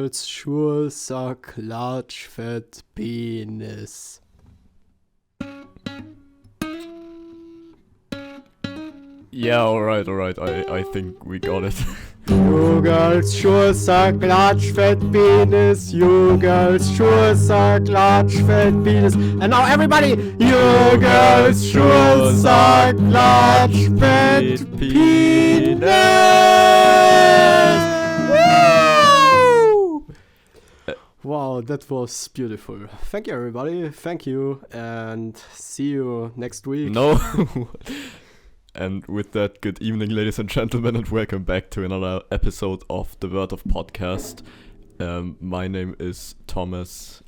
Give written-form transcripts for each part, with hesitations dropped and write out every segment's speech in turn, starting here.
girls sure suck large fat penis. Yeah, alright. I think we got it. You girls sure suck large fat penis. You girls sure suck large fat penis. And now everybody, you girls sure suck large fat penis. Woo! Wow, that was beautiful. Thank you, everybody. Thank you, and see you next week. No. And with that, good evening, ladies and gentlemen, and welcome back to another episode of the Wertow podcast. My name is Thomas.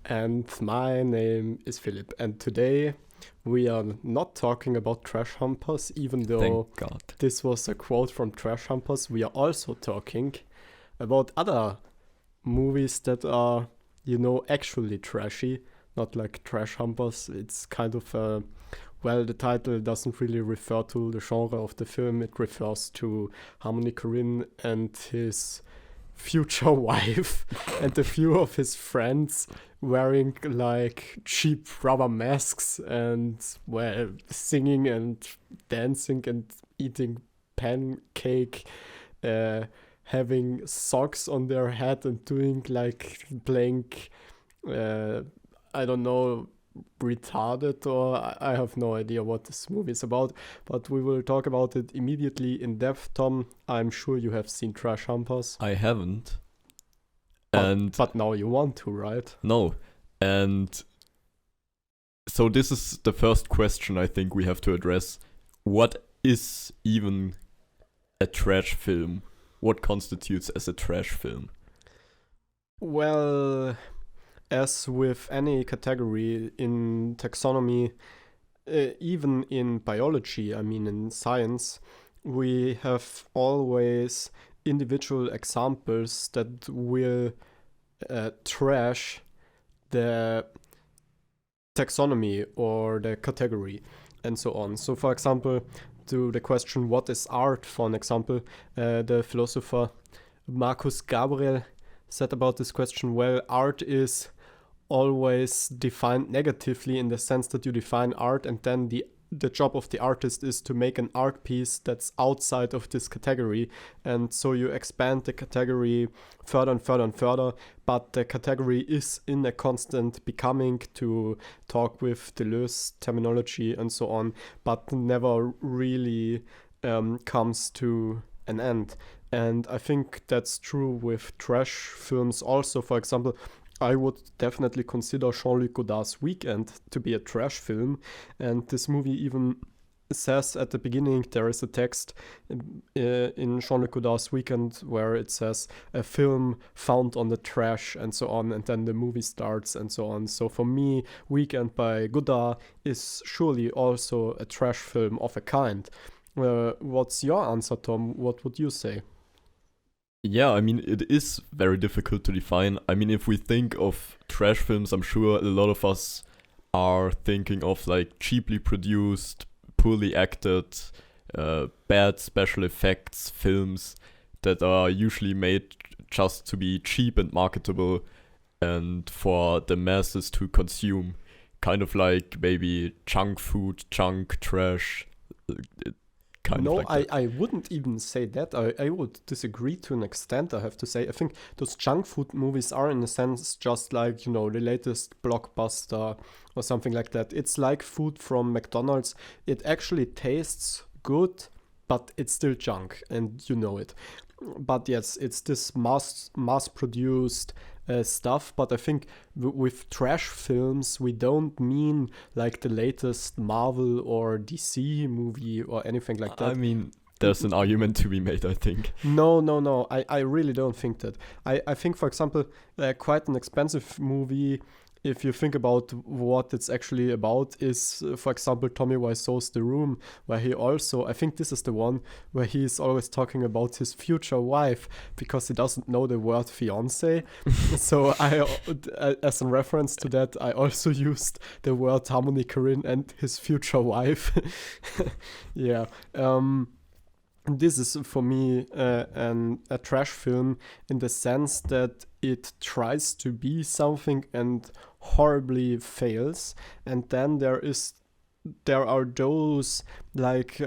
And my name is Philipp. And today we are not talking about Trash Humpers, even though Thank God. this was a quote from Trash Humpers. We are also talking about other movies that are, actually trashy, not like Trash Humpers. It's kind of well, the title doesn't really refer to the genre of the film. It refers to Harmony Korine and his future wife and a few of his friends wearing like cheap rubber masks and, well, singing and dancing and eating pancake, having socks on their head and doing like playing, I don't know, retarded, or I have no idea what this movie is about, but we will talk about it immediately in depth. Tom, I'm sure you have seen Trash Humpers. I haven't. But now you want to, right? No. And so this is the first question I think we have to address. What is even a trash film? What constitutes as a trash film? Well, as with any category in taxonomy, even in biology, in science, we have always individual examples that will trash the taxonomy or the category and so on. So, for example, to the question, what is art, for an example, the philosopher Marcus Gabriel said about this question, well, art is always defined negatively in the sense that you define art and then the job of the artist is to make an art piece that's outside of this category, and so you expand the category further and further and further, but the category is in a constant becoming, to talk with Deleuze terminology and so on, but never really comes to an end. And I think that's true with trash films also. For example, I would definitely consider Jean-Luc Godard's Weekend to be a trash film, and this movie even says at the beginning, there is a text in Jean-Luc Godard's Weekend where it says a film found on the trash and so on, and then the movie starts and so on. So for me, Weekend by Godard is surely also a trash film of a kind. What's your answer, Tom? What would you say? Yeah, it is very difficult to define. If we think of trash films, I'm sure a lot of us are thinking of like cheaply produced, poorly acted, bad special effects films that are usually made just to be cheap and marketable and for the masses to consume. Kind of like maybe junk food, junk trash. I wouldn't even say that. I would disagree to an extent, I have to say. I think those junk food movies are in a sense just like, the latest blockbuster or something like that. It's like food from McDonald's. It actually tastes good, but it's still junk, and you know it. But yes, it's this mass-produced stuff, but I think with trash films we don't mean like the latest Marvel or DC movie or anything like that. There's an argument to be made, I think. No, I really don't think that. I think, for example, quite an expensive movie, if you think about what it's actually about, is, for example, Tommy Wiseau's The Room, where he also, I think this is the one where he is always talking about his future wife because he doesn't know the word fiance. So I, as a reference to that, I also used the word Harmony Korine and his future wife. Yeah. this is for me a trash film in the sense that it tries to be something and horribly fails, and then there are those like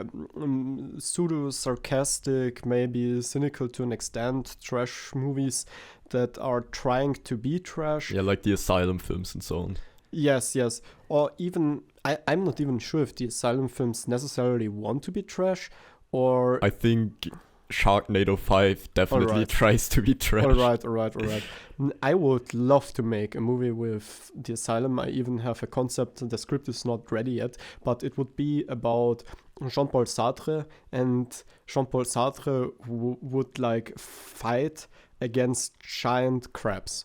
pseudo sarcastic, maybe cynical to an extent, trash movies that are trying to be trash. Yeah, like the Asylum films and so on. Yes, yes. Or even, I'm not even sure if the Asylum films necessarily want to be trash, or. I think Sharknado 5 definitely Alright. tries to be trash. All right. I would love to make a movie with the Asylum. I even have a concept. The script is not ready yet, but it would be about Jean-Paul Sartre, and Jean-Paul Sartre would like fight against giant crabs.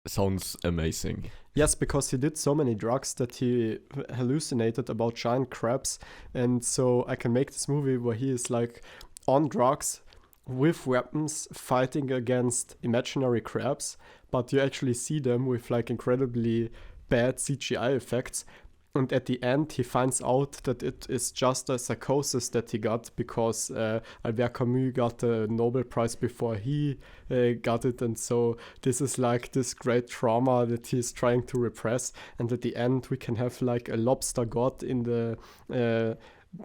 Sounds amazing. Yes, because he did so many drugs that he hallucinated about giant crabs, and so I can make this movie where he is like on drugs with weapons fighting against imaginary crabs, but you actually see them with like incredibly bad CGI effects. And at the end, he finds out that it is just a psychosis that he got because Albert Camus got the Nobel Prize before he got it. And so this is like this great trauma that he's trying to repress. And at the end, we can have like a lobster god in the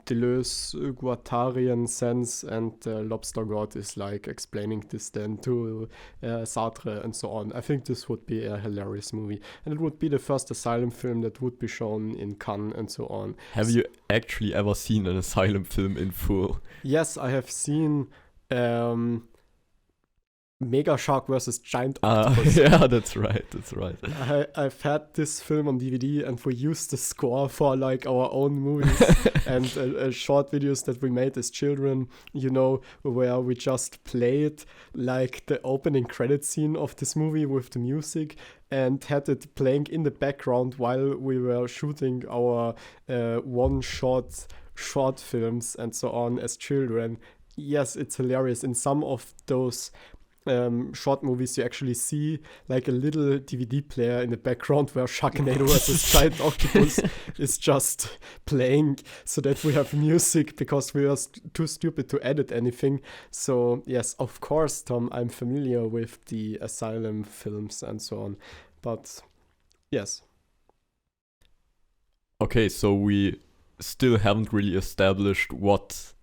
Deleuze-Guattarian sense, and the lobster god is like explaining this then to Sartre and so on. I think this would be a hilarious movie, and it would be the first Asylum film that would be shown in Cannes and so on. Have you actually ever seen an Asylum film in full? Yes, I have seen Mega Shark versus Giant Octopus. Yeah, that's right. I've had this film on DVD, and we used the score for like our own movies and short videos that we made as children, you know, where we just played like the opening credit scene of this movie with the music and had it playing in the background while we were shooting our one-shot short films and so on as children. Yes, it's hilarious. In some of those short movies, you actually see like a little DVD player in the background where Sharknado vs. Giant Octopus is just playing, so that we have music because we are too stupid to edit anything. So yes, of course, Tom, I'm familiar with the Asylum films and so on, but yes. Okay, so we still haven't really established what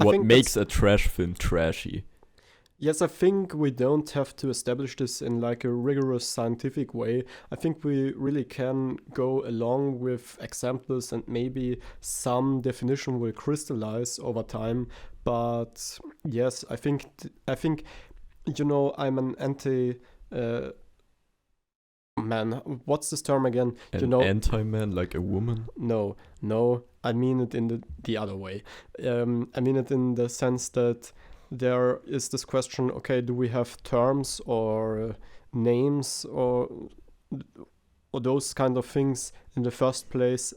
makes a trash film trashy. Yes, I think we don't have to establish this in like a rigorous scientific way. I think we really can go along with examples, and maybe some definition will crystallize over time. But yes, I think you know, I'm an anti man. What's this term again? An anti-man, like a woman? No, I mean it in the other way. I mean it in the sense that there is this question, okay, do we have terms or names or those kind of things in the first place,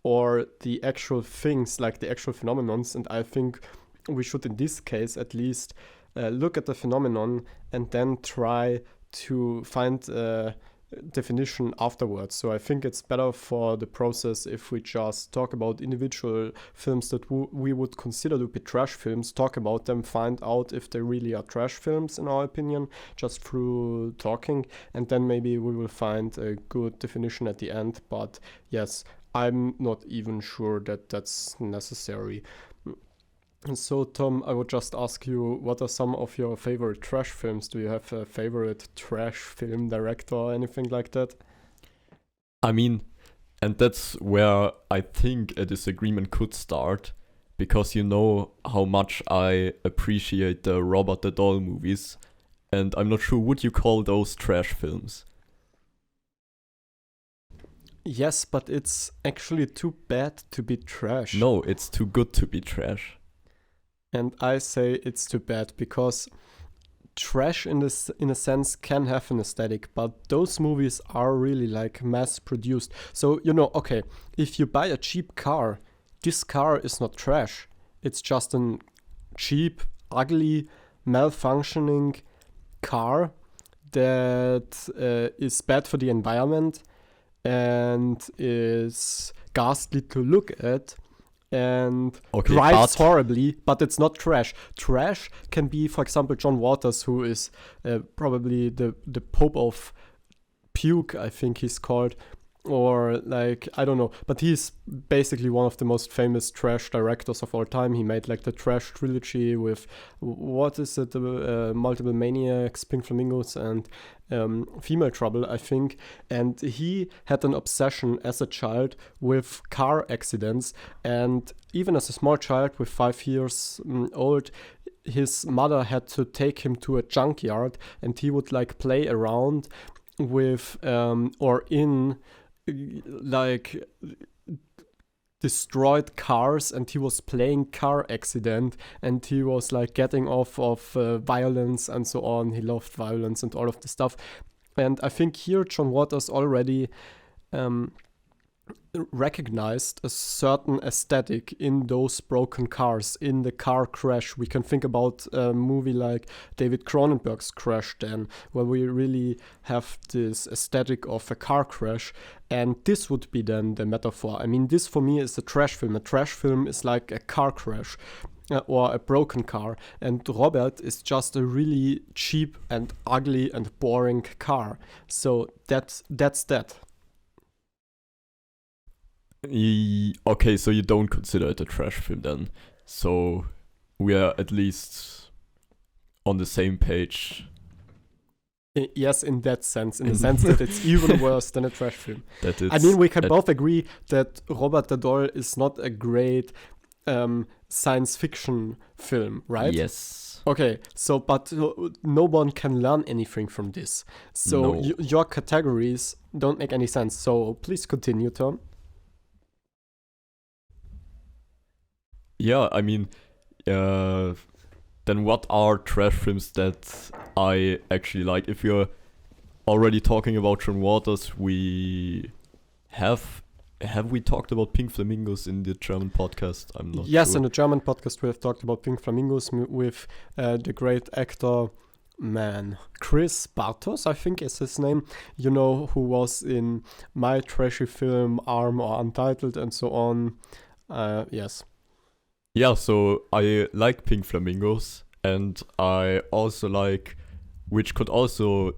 or the actual things, like the actual phenomenons? And I think we should, in this case at least, look at the phenomenon and then try to find definition afterwards. So I think it's better for the process if we just talk about individual films that we would consider to be trash films, talk about them, find out if they really are trash films in our opinion, just through talking, and then maybe we will find a good definition at the end. But yes, I'm not even sure that that's necessary. And so, Tom, I would just ask you, what are some of your favorite trash films? Do you have a favorite trash film director or anything like that? I mean, and that's where I think a disagreement could start, because you know how much I appreciate the Robert the Doll movies, and I'm not sure, would you call those trash films? Yes, but it's actually too bad to be trash. No, it's too good to be trash. And I say it's too bad, because trash in a sense can have an aesthetic, but those movies are really like mass produced. So, you know, okay, if you buy a cheap car, this car is not trash. It's just a cheap, ugly, malfunctioning car that is bad for the environment and is ghastly to look at. and Okay, drives but horribly, but it's not trash. Trash can be, for example, John Waters, who is probably the Pope of Puke, I think he's called, or like I don't know, but he's basically one of the most famous trash directors of all time. He made like the Trash trilogy with what is it, Multiple Maniacs, Pink Flamingos, and Female Trouble, I think. And he had an obsession as a child with car accidents, and even as a small child with 5 years old, his mother had to take him to a junkyard, and he would like play around with or in like destroyed cars, and he was playing car accident, and he was like getting off of violence and so on. He loved violence and all of the stuff, and I think here John Waters already recognized a certain aesthetic in those broken cars, in the car crash. We can think about a movie like David Cronenberg's Crash then, where we really have this aesthetic of a car crash, and this would be then the metaphor. I mean, this for me is a trash film. A trash film is like a car crash or a broken car, and Robert is just a really cheap and ugly and boring car. So that's that. Okay, so you don't consider it a trash film then. So we are at least on the same page. Yes, in that sense, in the sense that it's even worse than a trash film. That it's, I mean, we can both agree that Robert the Doll is not a great science fiction film, right? Yes. Okay, so but no one can learn anything from this. So No. your categories don't make any sense. So please continue, Tom. Yeah, I mean, then what are trash films that I actually like? If you're already talking about John Waters, we have we talked about Pink Flamingos in the German podcast? I'm not Yes, sure. in the German podcast we have talked about Pink Flamingos with the great actor, Chris Bartos, I think is his name, you know, who was in my trashy film Arm or Untitled and so on. Yes. Yeah, so I like Pink Flamingos, and I also like, which could also,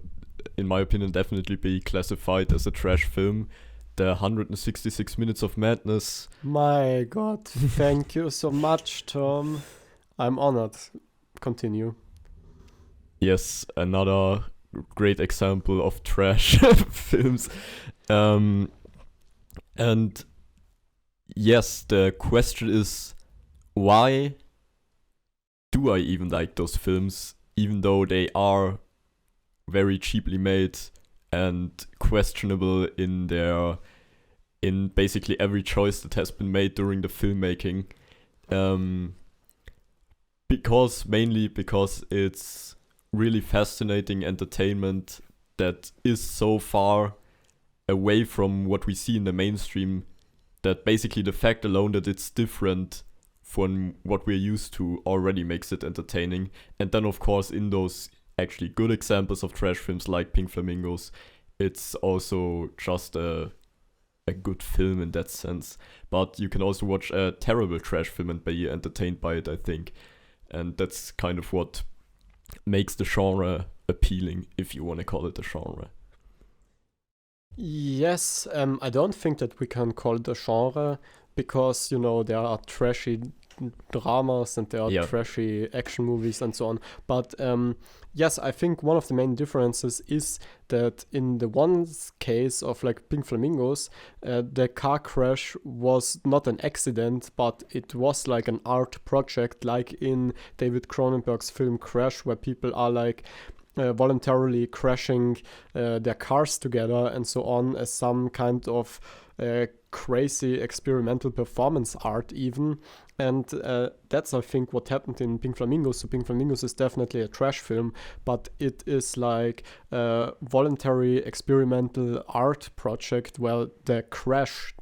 in my opinion, definitely be classified as a trash film, the 166 Minutes of Madness. My God, thank you so much, Tom. I'm honored. Continue. Yes, another great example of trash films. And yes, the question is, why do I even like those films, even though they are very cheaply made and questionable in basically every choice that has been made during the filmmaking? Mainly because it's really fascinating entertainment that is so far away from what we see in the mainstream, that basically the fact alone that it's different from what we're used to already makes it entertaining. And then of course in those actually good examples of trash films like Pink Flamingos, it's also just a good film in that sense. But you can also watch a terrible trash film and be entertained by it, I think. And that's kind of what makes the genre appealing, if you want to call it a genre. Yes, I don't think that we can call it a genre because, you know, there are trashy dramas and there are trashy action movies and so on. But yes, I think one of the main differences is that in the one case of like Pink Flamingos, the car crash was not an accident, but it was like an art project, like in David Cronenberg's film Crash, where people are like voluntarily crashing their cars together and so on as some kind of crazy experimental performance art even. And that's, I think, what happened in Pink Flamingos. So Pink Flamingos is definitely a trash film, but it is like a voluntary experimental art project where the crash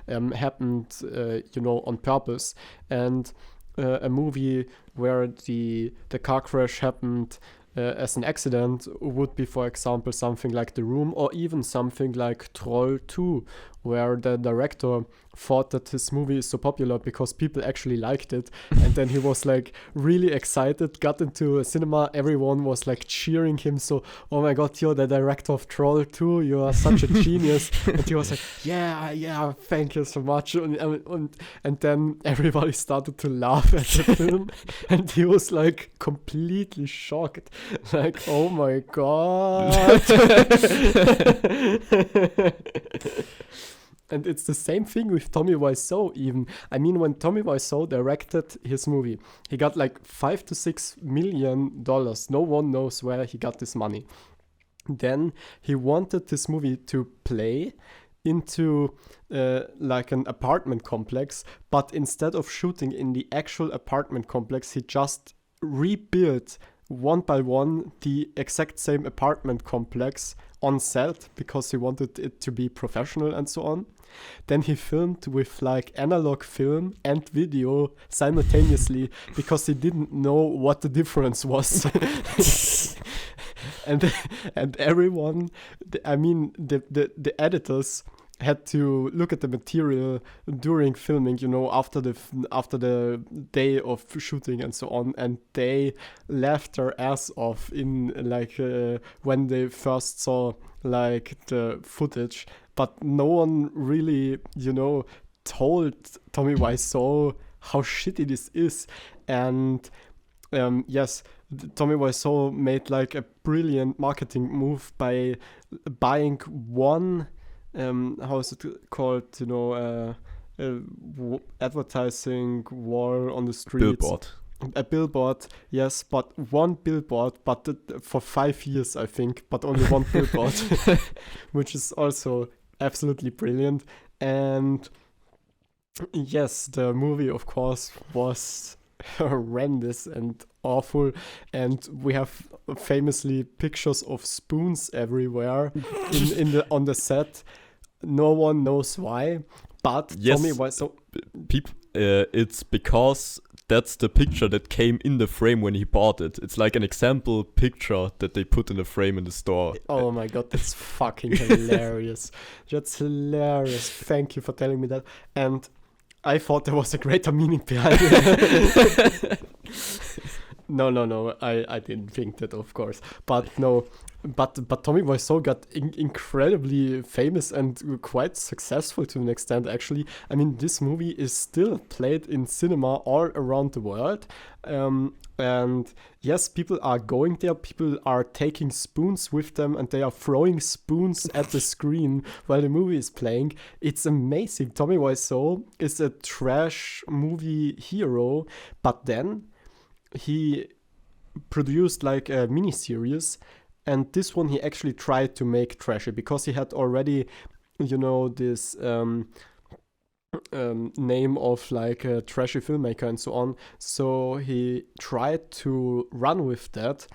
happened, on purpose. And a movie where the car crash happened as an accident would be, for example, something like The Room, or even something like Troll 2, where the director thought that his movie is so popular because people actually liked it, and then he was like really excited, got into a cinema, everyone was like cheering him, so, oh my god, you're the director of Troll 2, you are such a genius. And he was like, yeah, thank you so much. And then everybody started to laugh at the film, and he was like completely shocked, like, oh my god. And it's the same thing with Tommy Wiseau even. I mean, when Tommy Wiseau directed his movie, he got like $5 to $6 million. No one knows where he got this money. Then he wanted this movie to play into like an apartment complex, but instead of shooting in the actual apartment complex, he just rebuilt one by one the exact same apartment complex on set because he wanted it to be professional and so on. Then he filmed with like analog film and video simultaneously because he didn't know what the difference was. and everyone, the editors had to look at the material during filming, after the day of shooting and so on, and they laughed their ass off in like when they first saw like the footage, but no one really told Tommy Wiseau how shitty this is. And yes, Tommy Wiseau made like a brilliant marketing move by buying one how is it called? Advertising wall on the streets. Billboard. A billboard, yes, but one billboard, but for 5 years, I think, but only one billboard, which is also absolutely brilliant. And yes, the movie, of course, was horrendous and awful, and we have famously pictures of spoons everywhere on the set. No one knows why, but yes, Tommy Wiseau. It's because that's the picture that came in the frame when he bought it. It's like an example picture that they put in the frame in the store. Oh my god, that's fucking hilarious. That's hilarious. Thank you for telling me that. And I thought there was a greater meaning behind it. No, I didn't think that, of course. But no, but Tommy Wiseau got incredibly famous and quite successful to an extent, actually. I mean, this movie is still played in cinema all around the world. And yes, people are going there, people are taking spoons with them, and they are throwing spoons at the screen while the movie is playing. It's amazing. Tommy Wiseau is a trash movie hero, but then he produced like a miniseries, and this one he actually tried to make trashy because he had already, this name of like a trashy filmmaker and so on. So he tried to run with that,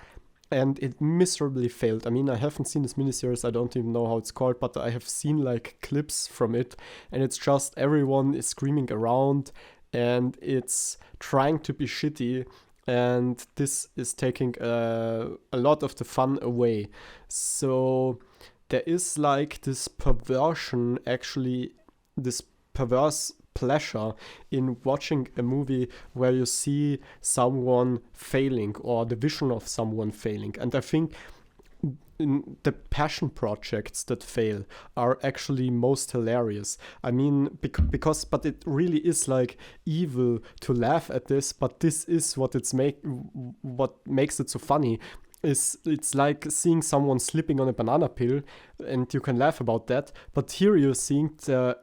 and it miserably failed. I mean, I haven't seen this miniseries, I don't even know how it's called, but I have seen like clips from it, and it's just everyone is screaming around, and it's trying to be shitty. And this is taking a lot of the fun away. So there is like this perversion, actually, this perverse pleasure in watching a movie where you see someone failing or the vision of someone failing. And I think the passion projects that fail are actually most hilarious. I mean, but it really is like evil to laugh at this, but this is what what makes it so funny. It's like seeing someone slipping on a banana peel, and you can laugh about that, but here you're seeing the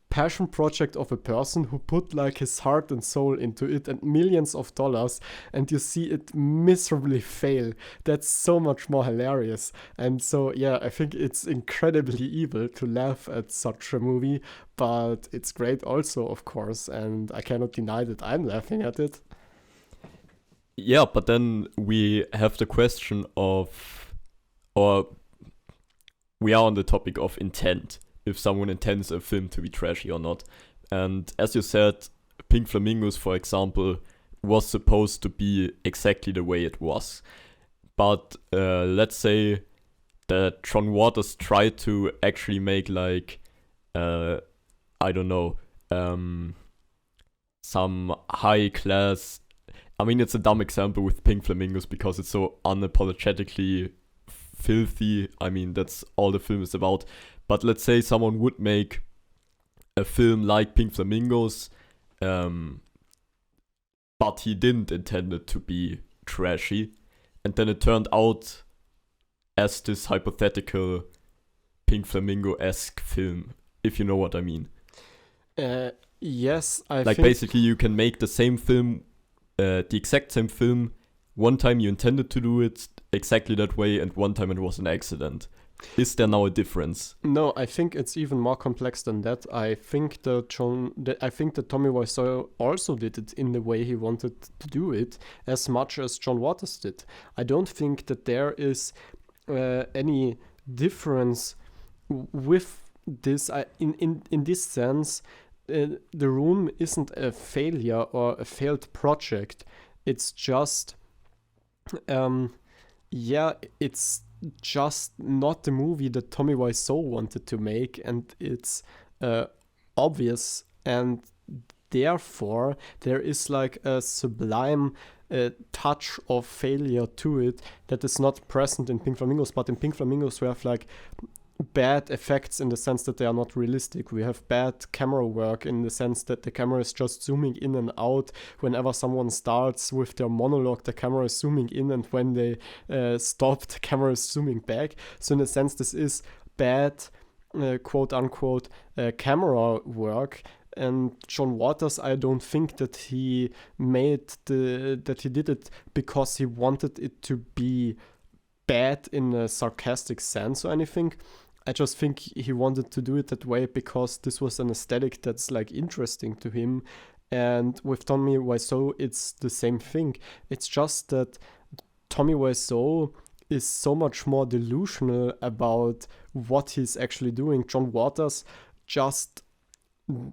passion project of a person who put like his heart and soul into it and millions of dollars, and you see it miserably fail. That's so much more hilarious. And so yeah, I think it's incredibly evil to laugh at such a movie, but it's great also, of course, and I cannot deny that I'm laughing at it. Yeah, but then we have the question of, or we are on the topic of intent, if someone intends a film to be trashy or not. And as you said, Pink Flamingos, for example, was supposed to be exactly the way it was. but let's say that John Waters tried to actually make like I don't know, some high class. I mean, it's a dumb example with Pink Flamingos because it's so unapologetically filthy. I mean, that's all the film is about. But let's say someone would make a film like Pink Flamingos, but he didn't intend it to be trashy, and then it turned out as this hypothetical Pink Flamingo-esque film, if you know what I mean. Yes, I Like think basically you can make the same film, the exact same film. One time you intended to do it exactly that way, and one time it was an accident. Is there now a difference? no, I think it's even more complex than that. I think that Tommy Wiseau also did it in the way he wanted to do it, as much as John Waters did. I don't think that there is any difference with this. In this sense, The Room isn't a failure or a failed project. It's just, it's just not the movie that Tommy Wiseau wanted to make, and it's obvious, and therefore there is like a sublime touch of failure to it that is not present in Pink Flamingos. But in Pink Flamingos we have like bad effects in the sense that they are not realistic. We have bad camera work in the sense that the camera is just zooming in and out. Whenever someone starts with their monologue, the camera is zooming in, and when they stop, the camera is zooming back. So in a sense, this is bad, quote unquote, camera work. And John Waters, I don't think that he did it because he wanted it to be bad in a sarcastic sense or anything. I just think he wanted to do it that way because this was an aesthetic that's like interesting to him. And with Tommy Wiseau, it's the same thing. It's just that Tommy Wiseau is so much more delusional about what he's actually doing. John Waters just,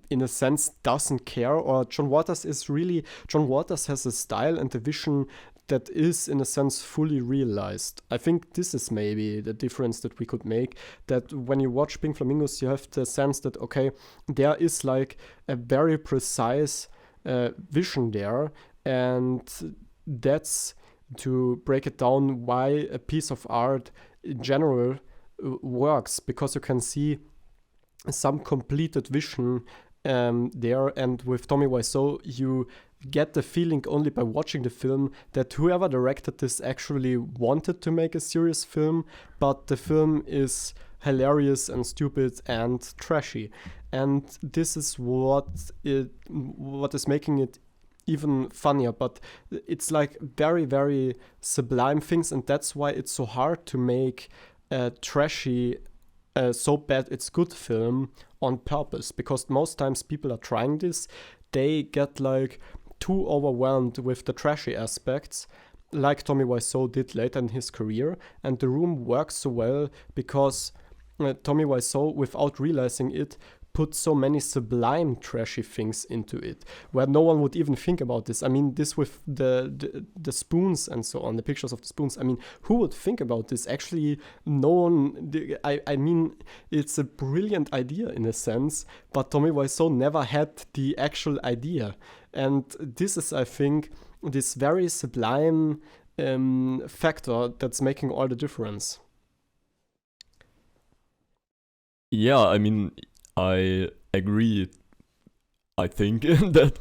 in a sense, doesn't care. Or John Waters has a style and a vision that is, in a sense, fully realized. I think this is maybe the difference that we could make, that when you watch Pink Flamingos, you have the sense that, okay, there is like a very precise vision there, and that's, to break it down, why a piece of art in general works, because you can see some completed vision there. And with Tommy Wiseau, you get the feeling only by watching the film that whoever directed this actually wanted to make a serious film, but the film is hilarious and stupid and trashy. And this is what is making it even funnier. But it's like very, very sublime things, and that's why it's so hard to make a trashy, so bad it's good film on purpose, because most times people are trying this, they get like too overwhelmed with the trashy aspects, like Tommy Wiseau did later in his career. And The Room works so well because Tommy Wiseau, without realizing it, put so many sublime trashy things into it, where no one would even think about this. I mean, this with the spoons and so on, the pictures of the spoons. I mean, who would think about this? Actually, no one. I mean, it's a brilliant idea in a sense, but Tommy Wiseau never had the actual idea. And this is, I think, this very sublime factor that's making all the difference. Yeah, I mean, I agree. I think that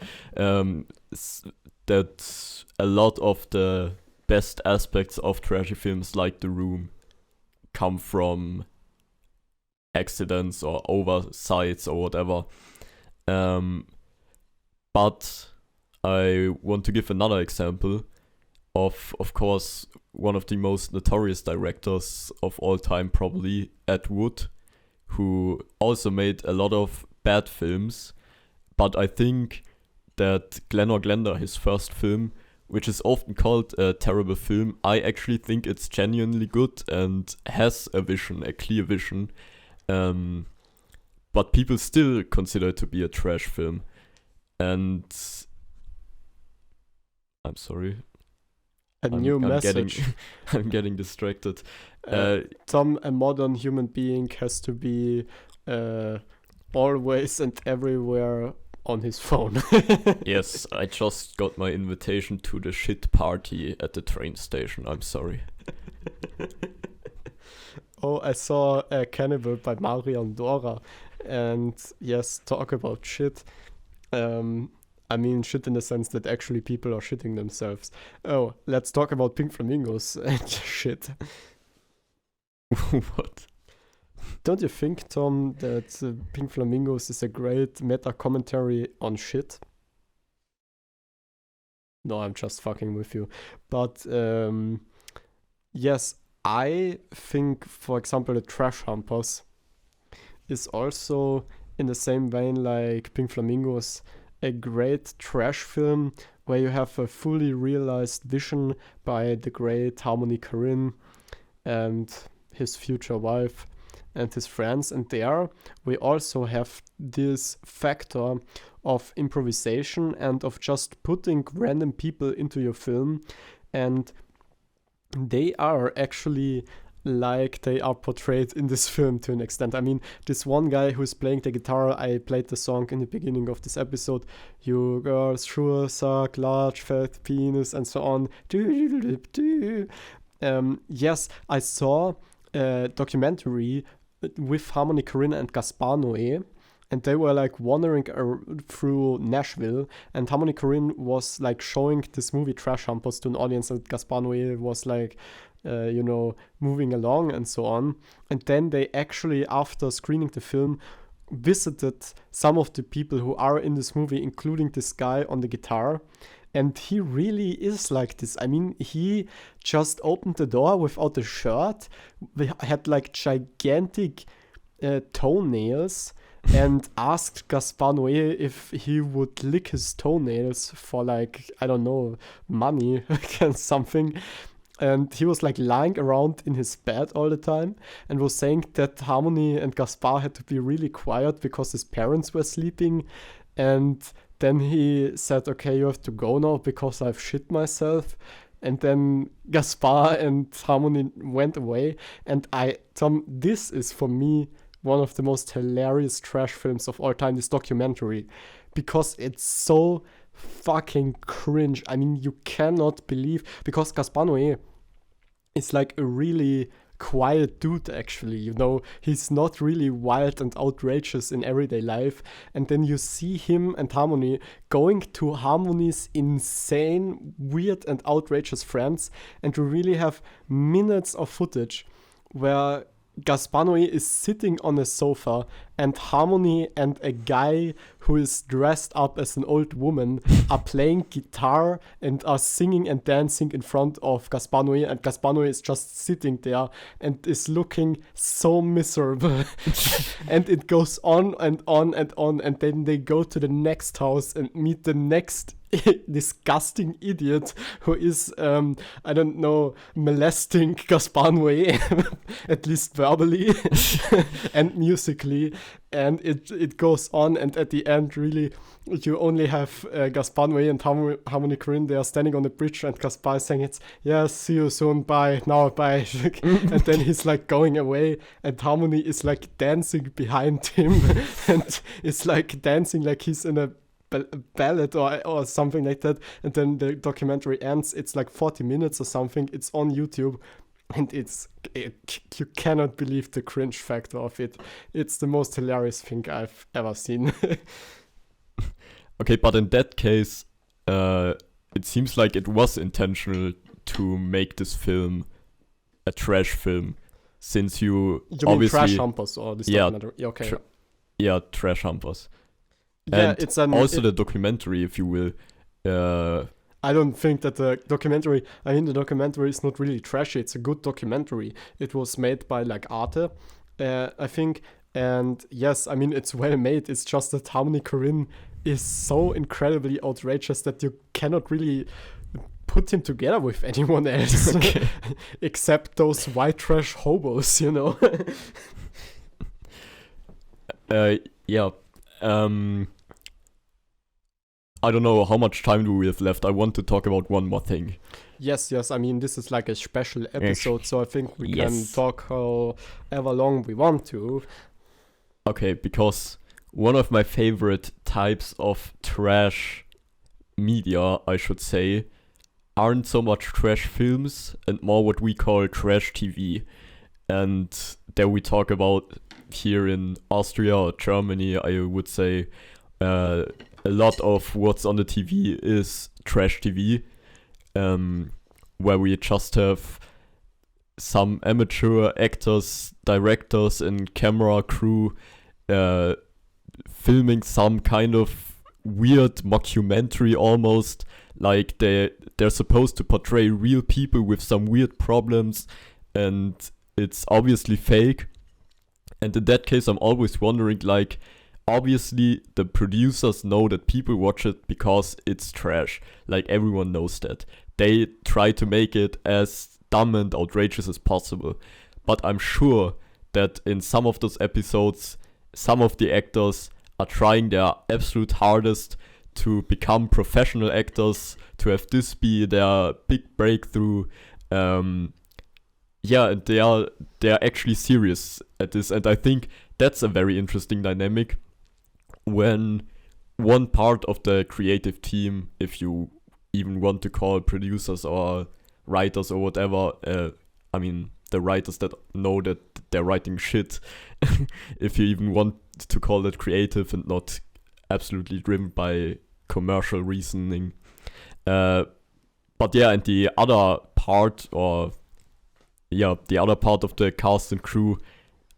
that a lot of the best aspects of trashy films like The Room come from accidents or oversights or whatever. But I want to give another example of course, one of the most notorious directors of all time, probably Ed Wood, who also made a lot of bad films. But I think that Glen or Glenda, his first film, which is often called a terrible film, I actually think it's genuinely good and has a vision, a clear vision. But people still consider it to be a trash film. And I'm sorry. A new message. I'm getting distracted. Tom, a modern human being has to be always and everywhere on his phone. Yes, I just got my invitation to the shit party at the train station. I'm sorry. Oh, I saw Cannibal by Marion Dora. And yes, talk about shit. I mean, shit in the sense that actually people are shitting themselves. Oh, let's talk about Pink Flamingos and shit. What? Don't you think, Tom, that Pink Flamingos is a great meta commentary on shit? No, I'm just fucking with you. But yes, I think, for example, the Trash Humpers is also in the same vein like Pink Flamingos, a great trash film where you have a fully realized vision by the great Harmony Korine and his future wife and his friends. And there we also have this factor of improvisation and of just putting random people into your film, and they are actually like they are portrayed in this film to an extent. I mean, this one guy who's playing the guitar, I played the song in the beginning of this episode, you girls sure suck large fat penis and so on. Yes, I saw a documentary with Harmony Korine and Gaspar Noé, and they were like wandering through Nashville, and Harmony Korine was like showing this movie Trash Humpers to an audience, and Gaspar Noé was like moving along and so on. And then they actually, after screening the film, visited some of the people who are in this movie, including this guy on the guitar. And he really is like this. I mean, he just opened the door without a shirt. They had like gigantic toenails and asked Gaspar Noé if he would lick his toenails for like, I don't know, money or something. And he was like lying around in his bed all the time and was saying that Harmony and Gaspar had to be really quiet because his parents were sleeping. And then he said, okay, you have to go now because I've shit myself. And then Gaspar and Harmony went away. And Tom, this is for me one of the most hilarious trash films of all time, this documentary, because it's so fucking cringe. I mean, you cannot believe, because Gaspar Noé is like a really quiet dude, actually, he's not really wild and outrageous in everyday life. And then you see him and Harmony going to Harmony's insane, weird and outrageous friends, and you really have minutes of footage where Gaspar Noé is sitting on a sofa and Harmony and a guy who is dressed up as an old woman are playing guitar and are singing and dancing in front of Gaspar Noé, and Gaspar Noé is just sitting there and is looking so miserable. And it goes on and on and on, and then they go to the next house and meet the next disgusting idiot who is I don't know, molesting Gaspar Noé at least verbally and musically, and it goes on, and at the end really you only have Gaspar Noé and Harmony Korine. They are standing on the bridge and Gaspar is saying, it's yes, see you soon, bye, now bye. And then he's like going away and Harmony is like dancing behind him and is like dancing like he's in a ballad or something like that. And then the documentary ends. It's like 40 minutes or something. It's on YouTube, and you cannot believe the cringe factor of it. It's the most hilarious thing I've ever seen. Okay, but in that case, it seems like it was intentional to make this film a trash film, since you obviously mean Trash Humpers or this documentary? Okay. Trash Humpers. Yeah, and it's the documentary, if you will. I don't think that the documentary is not really trashy. It's a good documentary. It was made by like Arte, I think. And yes, I mean, it's well made. It's just that Harmony Korine is so incredibly outrageous that you cannot really put him together with anyone else. Okay. Except those white trash hobos, Yeah. I don't know how much time do we have left. I want to talk about one more thing. Yes, I mean, this is like a special episode, so I think we can Yes. talk however long we want to. Okay, because one of my favorite types of trash media, I should say, aren't so much trash films and more what we call trash TV. And there we talk about here in Austria or Germany, I would say a lot of what's on the TV is trash TV, where we just have some amateur actors, directors, and camera crew filming some kind of weird mockumentary almost, like they're supposed to portray real people with some weird problems, and it's obviously fake. And in that case, I'm always wondering, like, obviously the producers know that people watch it because it's trash. Like, everyone knows that. They try to make it as dumb and outrageous as possible. But I'm sure that in some of those episodes, some of the actors are trying their absolute hardest to become professional actors, to have this be their big breakthrough. Yeah, and they're actually serious at this, and I think that's a very interesting dynamic when one part of the creative team, if you even want to call producers or writers or whatever, I mean the writers that know that they're writing shit, if you even want to call that creative and not absolutely driven by commercial reasoning. But yeah, and the other part, or yeah, the other part of the cast and crew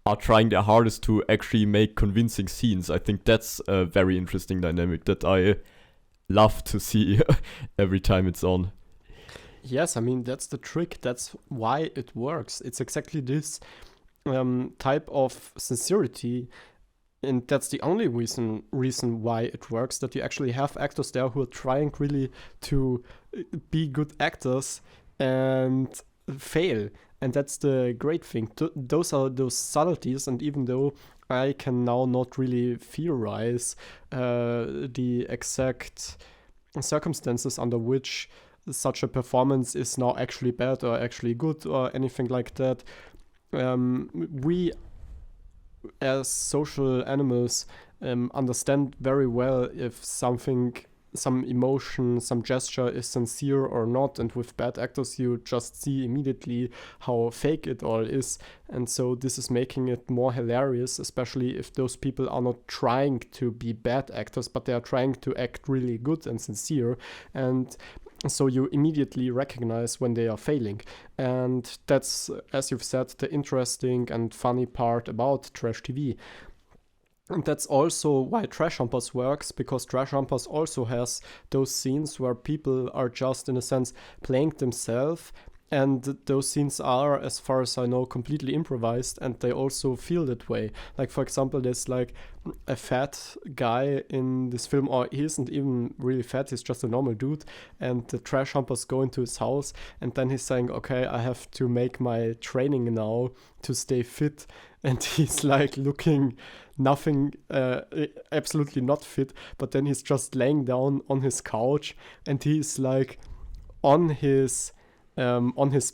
are trying their hardest to actually make convincing scenes. I think that's a very interesting dynamic that I love to see every time it's on. Yes, I mean, that's the trick. That's why it works. It's exactly this type of sincerity. And that's the only reason why it works, that you actually have actors there who are trying really to be good actors and fail. And that's the great thing. Those are those subtleties, and even though I can now not really theorize the exact circumstances under which such a performance is now actually bad or actually good or anything like that, we as social animals understand very well if something, some emotion, some gesture is sincere or not. And with bad actors, you just see immediately how fake it all is. And so this is making it more hilarious, especially if those people are not trying to be bad actors, but they are trying to act really good and sincere. And so you immediately recognize when they are failing. And that's, as you've said, the interesting and funny part about trash TV. And that's also why Trash Humpers works, because Trash Humpers also has those scenes where people are just, in a sense, playing themselves. And those scenes are, as far as I know, completely improvised, and they also feel that way. Like, for example, there's like a fat guy in this film, or he isn't even really fat, he's just a normal dude, and the trash humpers go into his house, and then he's saying, okay, I have to make my training now to stay fit, and he's like looking nothing, absolutely not fit, but then he's just laying down on his couch, and he's like on his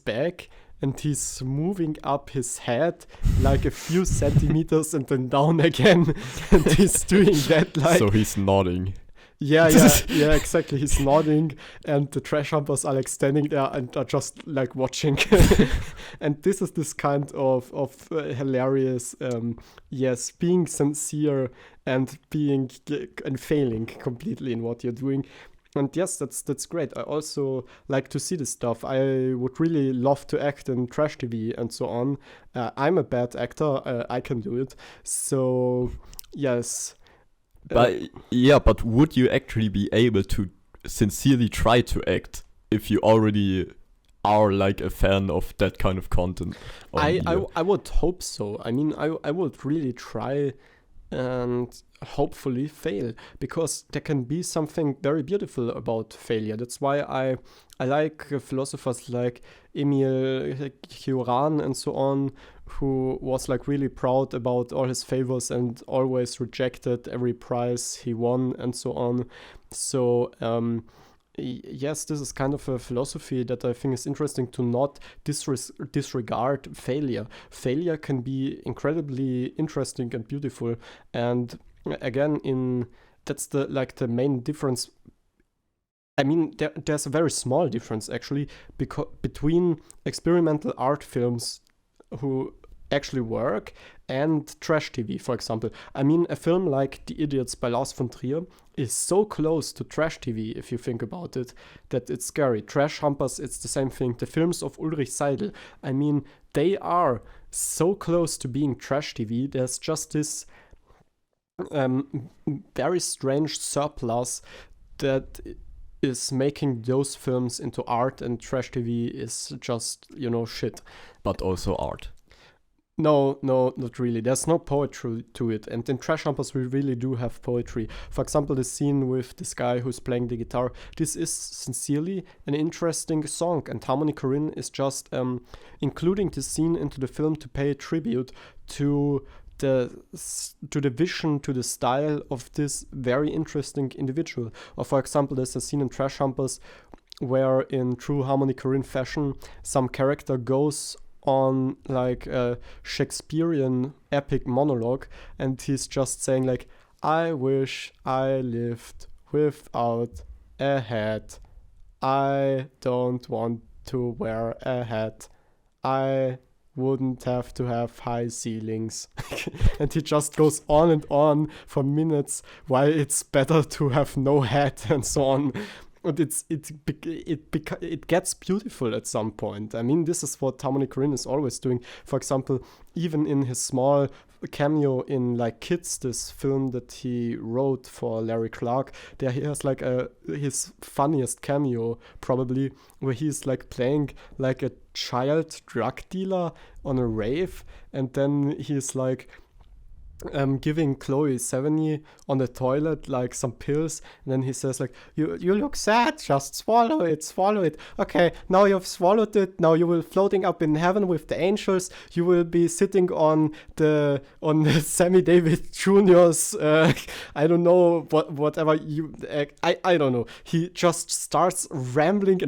back, and he's moving up his head like a few centimeters and then down again, and he's doing that like, So he's nodding. yeah, exactly. He's nodding, and the trash humpers are like standing there and are just like watching. And this is this kind of hilarious, yes, being sincere and being and failing completely in what you're doing. And yes, that's great. I also like to see this stuff. I would really love to act in trash TV and so on. I'm a bad actor. I can do it. So yes. But yeah, but would you actually be able to sincerely try to act if you already are like a fan of that kind of content? I would hope so. I mean, I would really try and hopefully fail, because there can be something very beautiful about failure. That's why I like philosophers like Emil Cioran and so on, who was like really proud about all his favors and always rejected every prize he won and so on. So yes, this is kind of a philosophy that I think is interesting, to not disregard failure. Failure can be incredibly interesting and beautiful. And again, that's the main difference. I mean, there's a very small difference actually between experimental art films who actually work and trash TV, for example. I mean, a film like The Idiots by Lars von Trier is so close to trash TV, if you think about it, that it's scary. Trash Humpers, it's the same thing. The films of Ulrich Seidel, I mean, they are so close to being trash TV. There's just this very strange surplus that is making those films into art, and trash TV is just, shit. But also art. No, not really. There's no poetry to it. And in Trash Humpers, we really do have poetry. For example, the scene with this guy who's playing the guitar. This is sincerely an interesting song. And Harmony Korine is just including this scene into the film to pay tribute to the vision, to the style of this very interesting individual. Or for example, there's a scene in Trash Humpers where, in true Harmony Korine fashion, some character goes on like a Shakespearean epic monologue, and he's just saying like, I wish I lived without a hat. I don't want to wear a hat. I wouldn't have to have high ceilings. And he just goes on and on for minutes why it's better to have no hat and so on. And it gets beautiful at some point. I mean, this is what Harmony Korine is always doing. For example, even in his small cameo in like Kids, this film that he wrote for Larry Clark, there he has like his funniest cameo probably, where he's like playing like a child drug dealer on a rave, and then he's like giving Chloe Sevigny on the toilet like some pills, and then he says like, you look sad, just swallow it. Okay, now you've swallowed it, now you will floating up in heaven with the angels, you will be sitting on the Sammy Davis Jr.'s I don't know, whatever you I don't know. He just starts rambling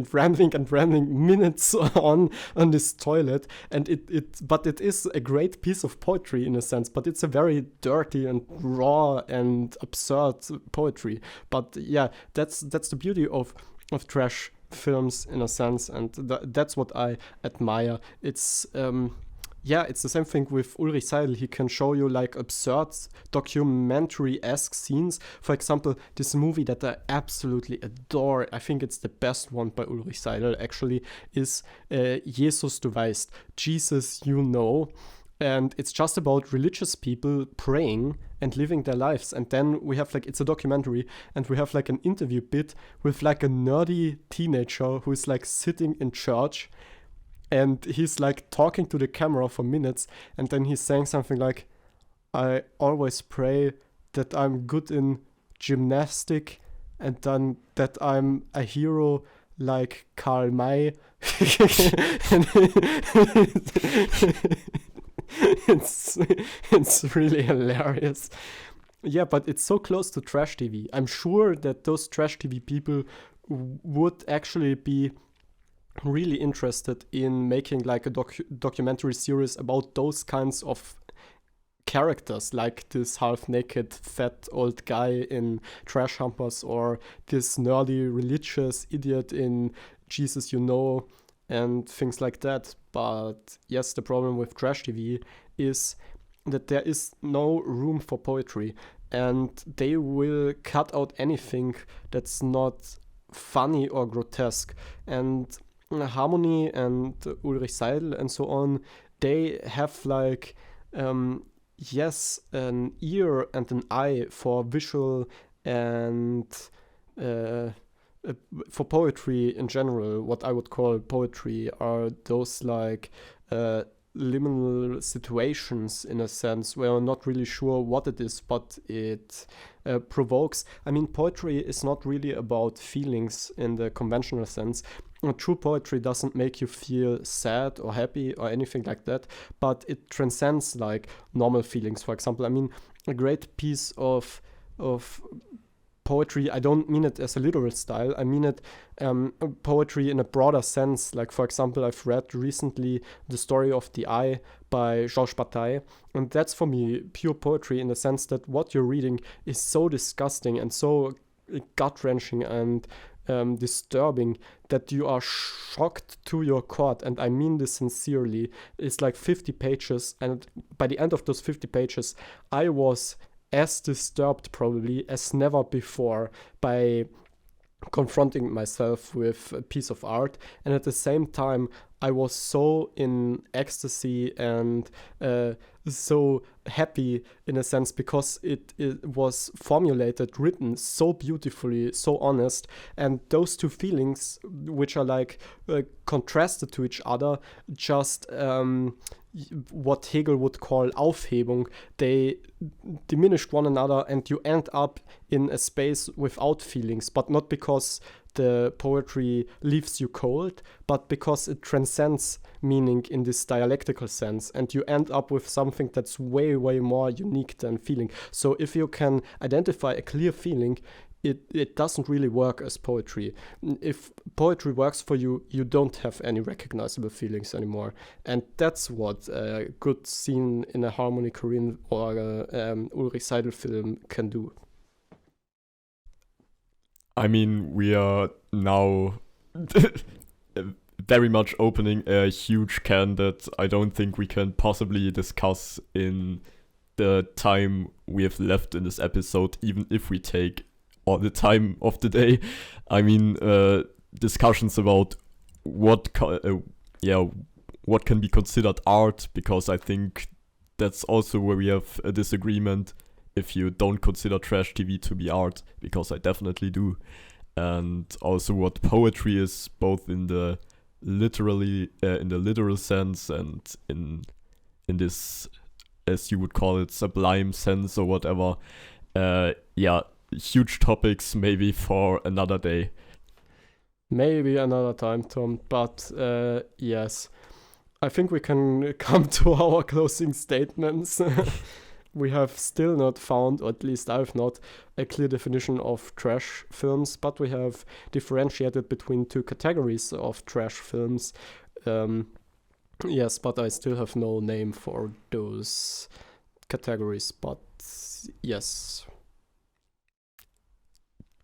minutes on this toilet, and but it is a great piece of poetry in a sense, but it's a very dirty and raw and absurd poetry. But yeah, that's the beauty of trash films in a sense, and that's what I admire. It's it's the same thing with Ulrich Seidel. He can show you like absurd documentary-esque scenes. For example, this movie that I absolutely adore, I think it's the best one by Ulrich Seidel actually, is Jesus du weißt, Jesus you know. And it's just about religious people praying and living their lives. And then we have like, it's a documentary, and we have like an interview bit with like a nerdy teenager who is like sitting in church, and he's like talking to the camera for minutes, and then he's saying something like, I always pray that I'm good in gymnastic, and then that I'm a hero like Karl May. It's really hilarious. Yeah, but it's so close to trash TV. I'm sure that those trash TV people would actually be really interested in making like a documentary series about those kinds of characters, like this half-naked fat old guy in Trash Humpers, or this nerdy religious idiot in Jesus You Know, and things like that. But yes, the problem with trash TV is that there is no room for poetry, and they will cut out anything that's not funny or grotesque. And Harmony and Ulrich Seidel and so on, they have like yes, an ear and an eye for visual and for poetry in general. What I would call poetry are those like liminal situations, in a sense, where I'm not really sure what it is, but it provokes. I mean, poetry is not really about feelings in the conventional sense. True poetry doesn't make you feel sad or happy or anything like that, but it transcends like normal feelings. For example, I mean, a great piece of poetry, I don't mean it as a literal style. I mean it poetry in a broader sense. Like, for example, I've read recently The Story of the Eye by Georges Bataille, and that's for me pure poetry in the sense that what you're reading is so disgusting and so gut-wrenching and disturbing that you are shocked to your core. And I mean this sincerely. It's like 50 pages, and by the end of those 50 pages, I was as disturbed probably as never before by confronting myself with a piece of art. And at the same time, I was so in ecstasy and so happy in a sense, because it was formulated, written so beautifully, so honest. And those two feelings, which are like contrasted to each other, just what Hegel would call Aufhebung, they diminished one another, and you end up in a space without feelings, but not because the poetry leaves you cold, but because it transcends meaning in this dialectical sense, and you end up with something that's way, way more unique than feeling. So if you can identify a clear feeling, it doesn't really work as poetry. If poetry works for you, you don't have any recognizable feelings anymore. And that's what a good scene in a Harmony Korine or Ulrich Seidel film can do. I mean, we are now very much opening a huge can that I don't think we can possibly discuss in the time we have left in this episode, even if we take all the time of the day. I mean, discussions about what can be considered art, because I think that's also where we have a disagreement. If you don't consider trash TV to be art, because I definitely do, and also what poetry is, both in the literal sense and in this, as you would call it, sublime sense or whatever. Huge topics, maybe for another day. Maybe another time, Tom. But yes, I think we can come to our closing statements. We have still not found, or at least I've not, a clear definition of trash films, but we have differentiated between two categories of trash films. Yes, but I still have no name for those categories, but yes.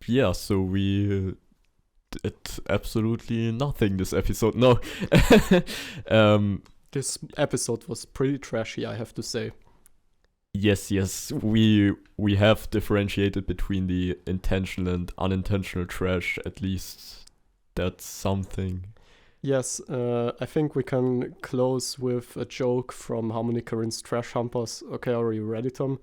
Yeah, so we did absolutely nothing this episode. No. This episode was pretty trashy, I have to say. Yes, we have differentiated between the intentional and unintentional trash, at least that's something. Yes, I think we can close with a joke from Harmony Korine's Trash Humpers. Okay, are you ready, Tom?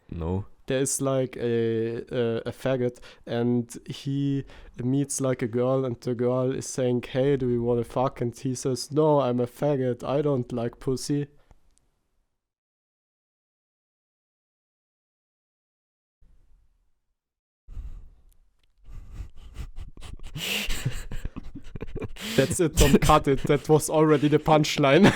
No. There's like a faggot, and he meets like a girl, and the girl is saying, "Hey, do you want to fuck?" And he says, "No, I'm a faggot, I don't like pussy." That's it, Tom, cut it. That was already the punchline.